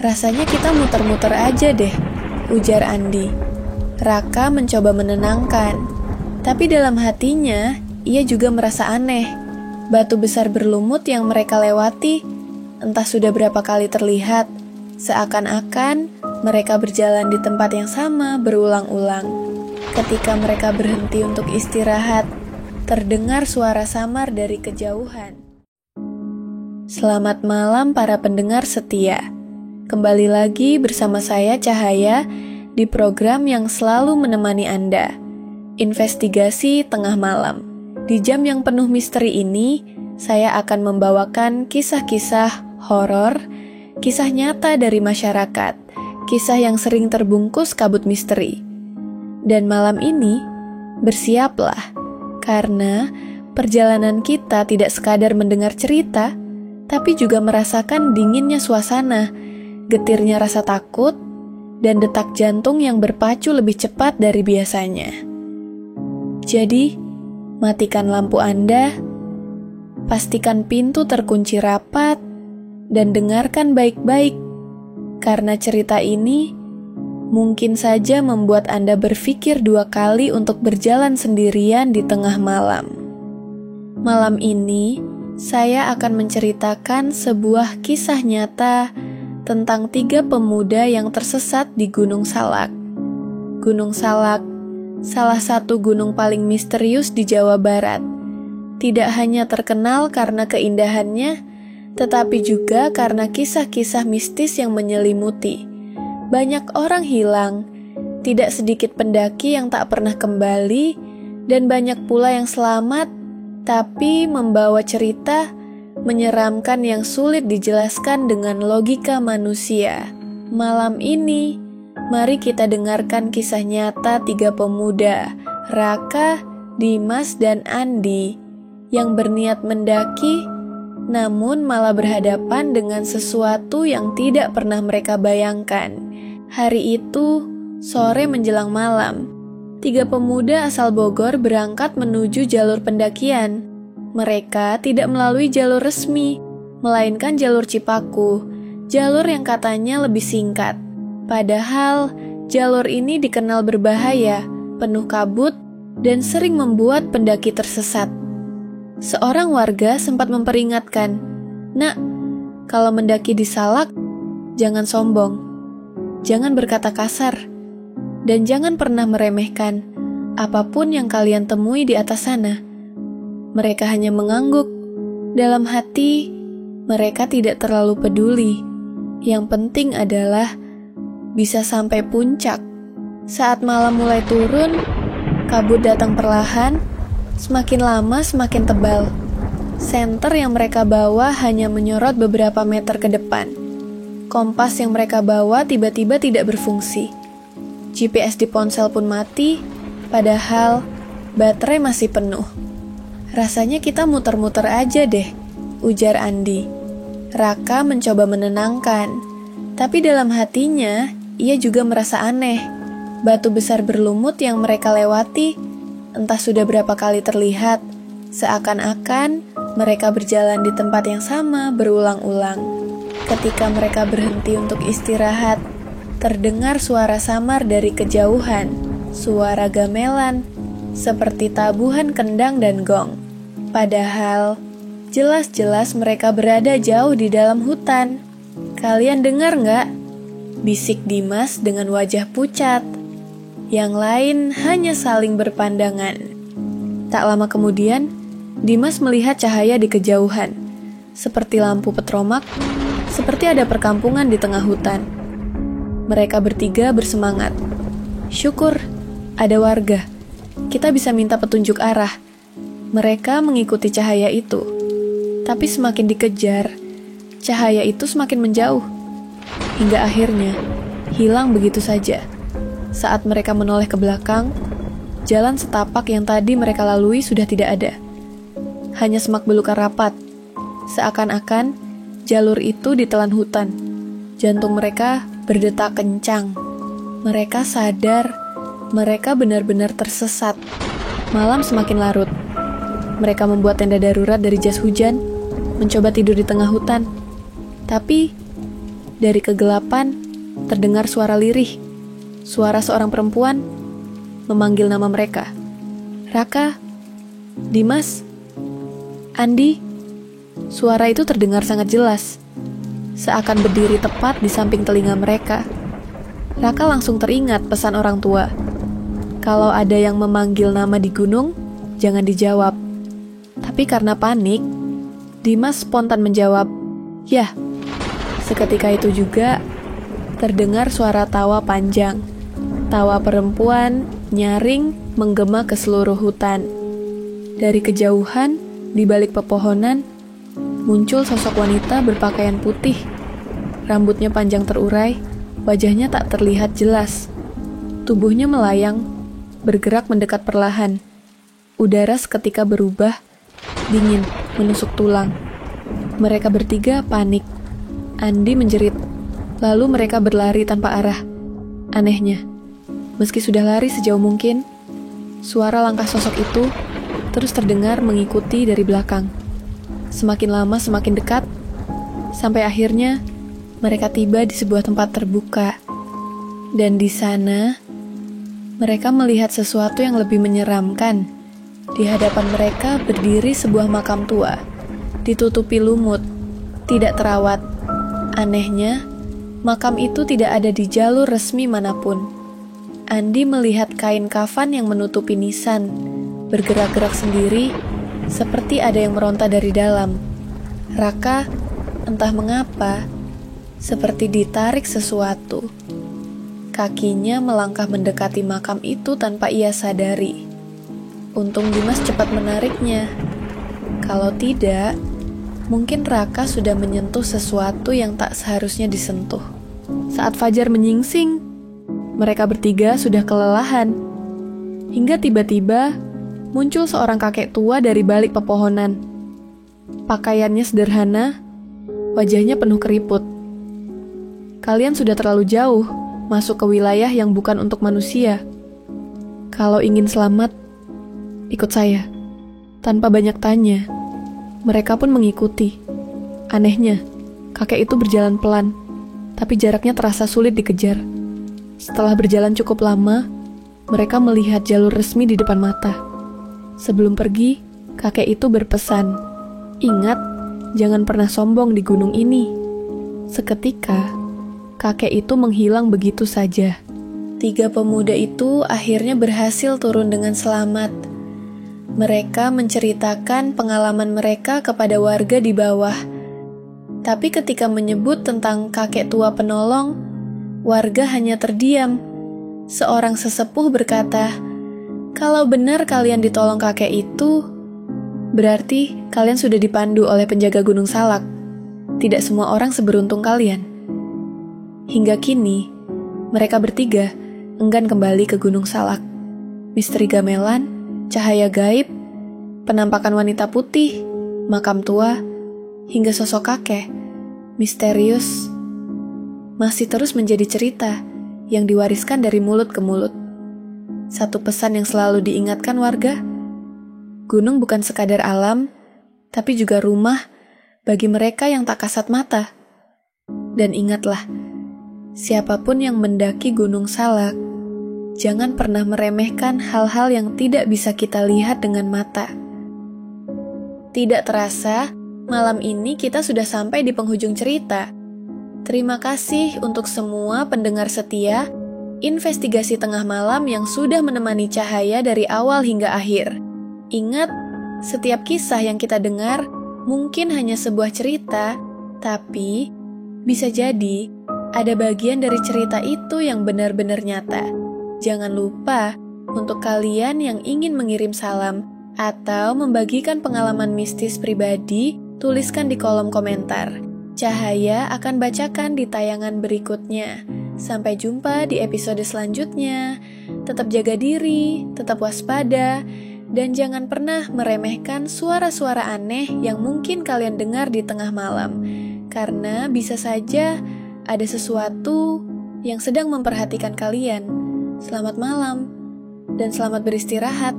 Rasanya kita muter-muter aja deh, ujar Andi. Raka mencoba menenangkan, tapi dalam hatinya ia juga merasa aneh. Batu besar berlumut yang mereka lewati, entah sudah berapa kali terlihat, seakan-akan mereka berjalan di tempat yang sama berulang-ulang. Ketika mereka berhenti untuk istirahat, terdengar suara samar dari kejauhan. Selamat malam para pendengar setia. Kembali lagi bersama saya Cahaya di program yang selalu menemani Anda, Investigasi Tengah Malam. Di jam yang penuh misteri ini, saya akan membawakan kisah-kisah horor, kisah nyata dari masyarakat, kisah yang sering terbungkus kabut misteri. Dan malam ini, bersiaplah, karena perjalanan kita tidak sekadar mendengar cerita, tapi juga merasakan dinginnya suasana, getirnya rasa takut, dan detak jantung yang berpacu lebih cepat dari biasanya. Jadi, matikan lampu Anda, pastikan pintu terkunci rapat, dan dengarkan baik-baik, karena cerita ini mungkin saja membuat Anda berpikir 2 kali untuk berjalan sendirian di tengah malam. Malam ini, saya akan menceritakan sebuah kisah nyata tentang 3 pemuda yang tersesat di Gunung Salak. Gunung Salak, salah satu gunung paling misterius di Jawa Barat. Tidak hanya terkenal karena keindahannya, tetapi juga karena kisah-kisah mistis yang menyelimuti. Banyak orang hilang, tidak sedikit pendaki yang tak pernah kembali, dan banyak pula yang selamat, tapi membawa cerita menyeramkan yang sulit dijelaskan dengan logika manusia. Malam ini, mari kita dengarkan kisah nyata 3 pemuda, Raka, Dimas, dan Andi, yang berniat mendaki, namun malah berhadapan dengan sesuatu yang tidak pernah mereka bayangkan. Hari itu, sore menjelang malam, 3 pemuda asal Bogor berangkat menuju jalur pendakian. Mereka tidak melalui jalur resmi, melainkan jalur Cipaku, jalur yang katanya lebih singkat. Padahal, jalur ini dikenal berbahaya, penuh kabut, dan sering membuat pendaki tersesat. Seorang warga sempat memperingatkan, "Nak, kalau mendaki di Salak, jangan sombong, jangan berkata kasar, dan jangan pernah meremehkan apapun yang kalian temui di atas sana." Mereka hanya mengangguk. Dalam hati, mereka tidak terlalu peduli. Yang penting adalah bisa sampai puncak. Saat malam mulai turun, kabut datang perlahan, semakin lama semakin tebal. Senter yang mereka bawa hanya menyorot beberapa meter ke depan. Kompas yang mereka bawa tiba-tiba tidak berfungsi. GPS di ponsel pun mati, padahal baterai masih penuh. Rasanya kita muter-muter aja deh, ujar Andi. Raka mencoba menenangkan, tapi dalam hatinya ia juga merasa aneh. Batu besar berlumut yang mereka lewati, entah sudah berapa kali terlihat, seakan-akan mereka berjalan di tempat yang sama berulang-ulang. Ketika mereka berhenti untuk istirahat, terdengar suara samar dari kejauhan, suara gamelan, seperti tabuhan kendang dan gong. Padahal, jelas-jelas mereka berada jauh di dalam hutan. "Kalian dengar nggak?" bisik Dimas dengan wajah pucat. Yang lain hanya saling berpandangan. Tak lama kemudian, Dimas melihat cahaya di kejauhan. Seperti lampu petromak, seperti ada perkampungan di tengah hutan. Mereka bertiga bersemangat. "Syukur, ada warga. Kita bisa minta petunjuk arah." Mereka mengikuti cahaya itu, tapi semakin dikejar, cahaya itu semakin menjauh, hingga akhirnya hilang begitu saja. Saat mereka menoleh ke belakang, jalan setapak yang tadi mereka lalui sudah tidak ada. Hanya semak belukar rapat, seakan-akan jalur itu ditelan hutan. Jantung mereka berdetak kencang. Mereka sadar, mereka benar-benar tersesat. Malam semakin larut. Mereka membuat tenda darurat dari jas hujan, mencoba tidur di tengah hutan. Tapi, Dari kegelapan, terdengar suara lirih. Suara seorang perempuan memanggil nama mereka. Raka, Dimas, Andi. Suara itu terdengar sangat jelas, seakan berdiri tepat di samping telinga mereka. Raka langsung teringat pesan orang tua. Kalau ada yang memanggil nama di gunung, jangan dijawab. Tapi karena panik, Dimas spontan menjawab, "Yah." Seketika itu juga terdengar suara tawa panjang. Tawa perempuan nyaring menggema ke seluruh hutan. Dari kejauhan, di balik pepohonan, muncul sosok wanita berpakaian putih. Rambutnya panjang terurai, wajahnya tak terlihat jelas. Tubuhnya melayang, bergerak mendekat perlahan. Udara seketika berubah, dingin, menusuk tulang. Mereka bertiga panik. Andi menjerit, lalu mereka berlari tanpa arah. Anehnya, meski sudah lari sejauh mungkin, suara langkah sosok itu terus terdengar mengikuti dari belakang. Semakin lama semakin dekat, sampai akhirnya mereka tiba di sebuah tempat terbuka. Dan di sana, mereka melihat sesuatu yang lebih menyeramkan. Di hadapan mereka berdiri sebuah makam tua, ditutupi lumut, tidak terawat. Anehnya, makam itu tidak ada di jalur resmi manapun. Andi melihat kain kafan yang menutupi nisan, bergerak-gerak sendiri, seperti ada yang meronta dari dalam. Raka, entah mengapa, seperti ditarik sesuatu. Kakinya melangkah mendekati makam itu tanpa ia sadari. Untung Dimas cepat menariknya. Kalau tidak, mungkin Raka sudah menyentuh sesuatu yang tak seharusnya disentuh. Saat fajar menyingsing, mereka bertiga sudah kelelahan. Hingga tiba-tiba muncul seorang kakek tua dari balik pepohonan. Pakaiannya sederhana, wajahnya penuh keriput. Kalian sudah terlalu jauh masuk ke wilayah yang bukan untuk manusia. Kalau ingin selamat, ikut saya. Tanpa banyak tanya, mereka pun mengikuti. Anehnya, kakek itu berjalan pelan, tapi jaraknya terasa sulit dikejar. Setelah berjalan cukup lama, mereka melihat jalur resmi di depan mata. Sebelum pergi, kakek itu berpesan, "Ingat, jangan pernah sombong di gunung ini." Seketika, kakek itu menghilang begitu saja. 3 pemuda itu akhirnya berhasil turun dengan selamat. Mereka menceritakan pengalaman mereka kepada warga di bawah. Tapi ketika menyebut tentang kakek tua penolong, warga hanya terdiam. Seorang sesepuh berkata, "Kalau benar kalian ditolong kakek itu, berarti kalian sudah dipandu oleh penjaga Gunung Salak. Tidak semua orang seberuntung kalian." Hingga kini, mereka bertiga enggan kembali ke Gunung Salak. Misteri gamelan, cahaya gaib, penampakan wanita putih, makam tua, hingga sosok kakek misterius masih terus menjadi cerita yang diwariskan dari mulut ke mulut. Satu pesan yang selalu diingatkan warga, gunung bukan sekadar alam, tapi juga rumah bagi mereka yang tak kasat mata. Dan ingatlah, siapapun yang mendaki Gunung Salak, jangan pernah meremehkan hal-hal yang tidak bisa kita lihat dengan mata. Tidak terasa, malam ini kita sudah sampai di penghujung cerita. Terima kasih untuk semua pendengar setia Investigasi Tengah Malam yang sudah menemani Cahaya dari awal hingga akhir. Ingat, setiap kisah yang kita dengar mungkin hanya sebuah cerita, tapi bisa jadi ada bagian dari cerita itu yang benar-benar nyata. Jangan lupa, untuk kalian yang ingin mengirim salam atau membagikan pengalaman mistis pribadi, tuliskan di kolom komentar. Cahaya akan bacakan di tayangan berikutnya. Sampai jumpa di episode selanjutnya. Tetap jaga diri, tetap waspada, dan jangan pernah meremehkan suara-suara aneh yang mungkin kalian dengar di tengah malam. Karena bisa saja ada sesuatu yang sedang memperhatikan kalian. Selamat malam, dan selamat beristirahat.